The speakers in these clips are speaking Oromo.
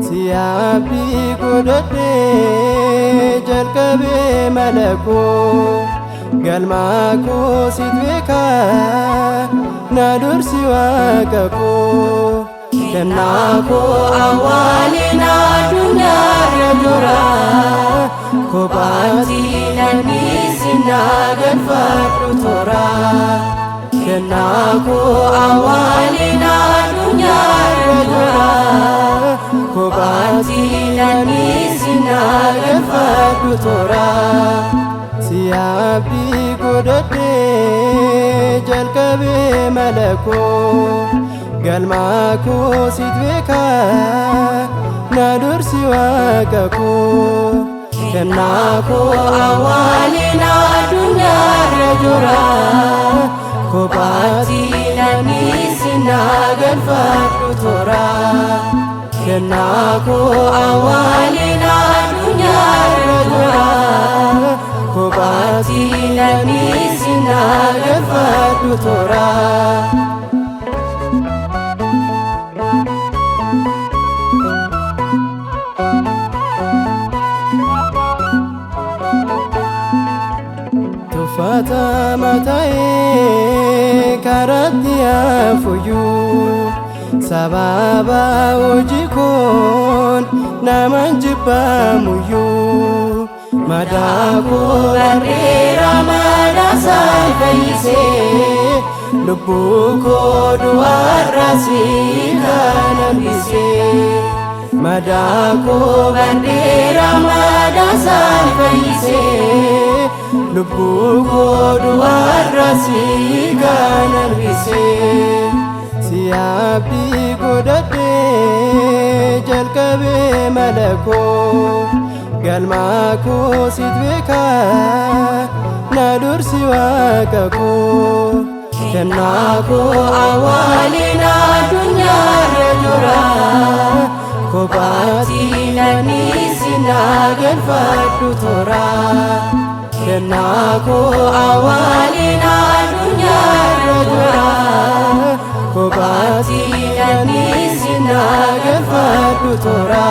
Siyaabbii godhadhee jalqabee malakoo galmaa koo siit beekaa na dursi waaqa koo kennaa koo awwaaleen addunyaarra jira kophaatti namni sinaa galfadhu toora kennaa koo awwaaleen addunyaarra jira kophaatti namni sinaa galfadhu toora. Siyaabbii godhadhee jalqabee malakoo galmaa koo siit beekaa na dursi waaqa koo kennaa koo awwaaleen addunyaarra jira kophaatti namni sinaa galfadhu toora kennaa koo awwaaleen addunyaarra jira kophaatti namni sinaa galfadhu toora. Tuffatama ta'ee karaatti hafuyyuu sababa hojii koon naman jibbamuyyuu madaa koo barreera madaasaa fayyisee lubbuu koo du'arraa si kan hambisee madaa koo barreera madaasaa fayyisee lubbuu koo du'arraa si kan hambisee. Siyaabbii godhadhee jalqabee malakoo galmaa koo siit beekaa na dursi waaqa koo kennaa koo awwaaleen addunyaarra jira kophaatti namni sinaa galfadhu toora kennaa koo awwaaleen addunyaarra jira kophaatti namni sinaa galfadhu toora.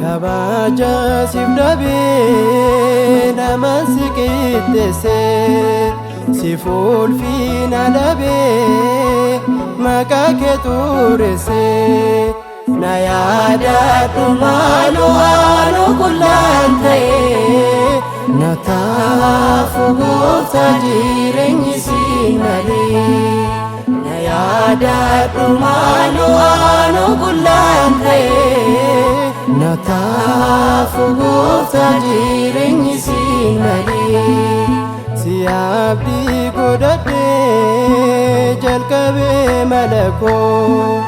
Kabaja siif dhabee nama si qixxeessee siif ulfina dhabee maqaa kee xureessee na yaadadhu maaloo aanoo qullaan ta'ee na taafu gooftaa jireenyi si malee na yaadadhu maaloo aanoo qullaan ta'ee na taafu gooftaa jireenyi si malee. Siyaabbii godhadhee jalqabee malakoo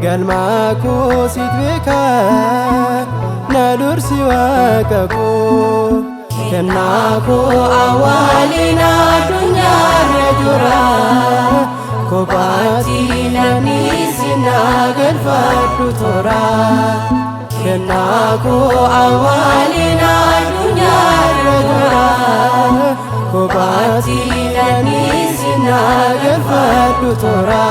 galmaa koo siit beekaa na dursi waaqa koo kennaa koo awwaaleen addunyaarra jira kophaatti namni sinaa galfadhu toora kennaa koo awwaaleen addunyaarra jira kophaatti namni sinaa galfadhu toora.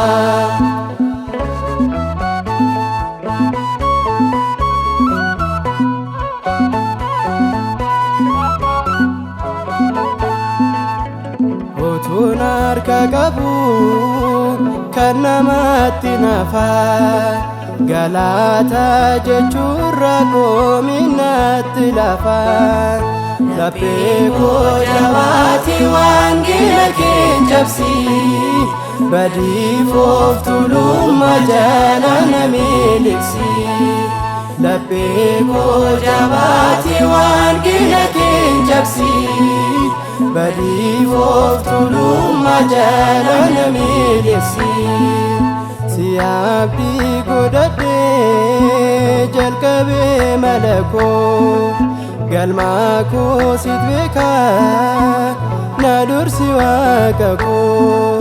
Otuun harka qabu kan namatti nafaa galata jechuurra goominatti lafaa laphee koo jabaatti wangeela kee cabsii badii fooftulummaa jala na miliqsii laphee koo jabaatti wangeela keen cabsi badiif of tuulummaa jala na miliqsi si abdii godhadhee jalqabee mala koo galmaa koo sit beekaa na dursi waaqa koo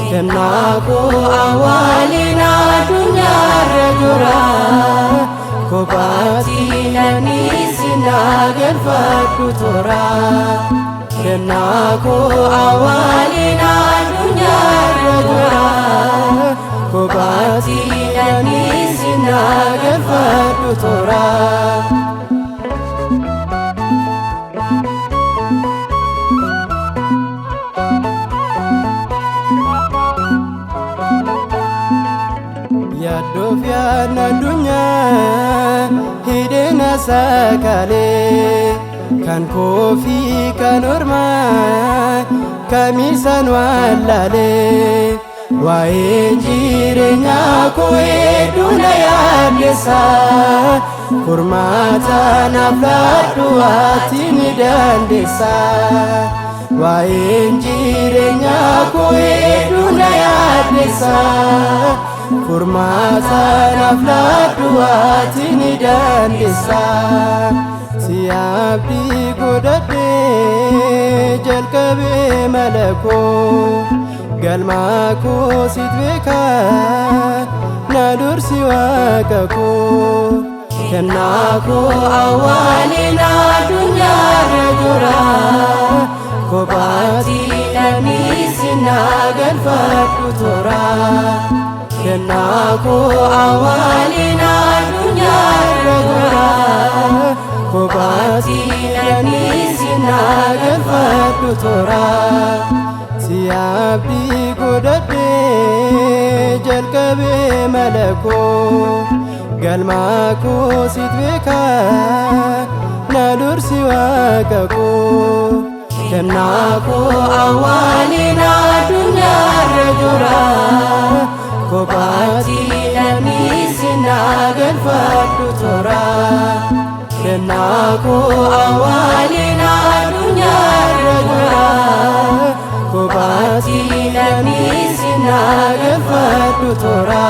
kennaa koo awwaaliin addunyaarra jira kophaatti namni si naa galfadhu toora kennaa koo awwaaliin addunyaarra jira kophaatti namni si naa galfadhu toora. Yaaddoof yaadna addunyaa hidheena sakaalee kan koo fi kan ormaa kamiisaan wallaalee waa'een jireenyaa koo hedduu na yaaddeessa furmaata naaf laadhu ati ni dandeessa waa'een jireenyaa koo hedduu na yaaddeessa furmaata naaf laadhu ati ni dandeessa si abdii godhadhee jalqabee mala koo galmaa koo sit beekaa na dursi waaqa koo kennaa koo awwaaliin addunyaarra jira kophaatti namni si naa galfadhu toora kennaa koo awwaaliin addunyaarra jira kophaatti namni si naa galfadhu toora si abdii godhadhee jalqabee mala koo galmaa koo sit beekaa na dursi waaqa koo kennaa koo awwaaliin addunyaarra jira kophaatti namni si naa galfadhu toora kennaa koo awwaaliin addunyaarra jira kophaatti namni si naa galfadhu toora.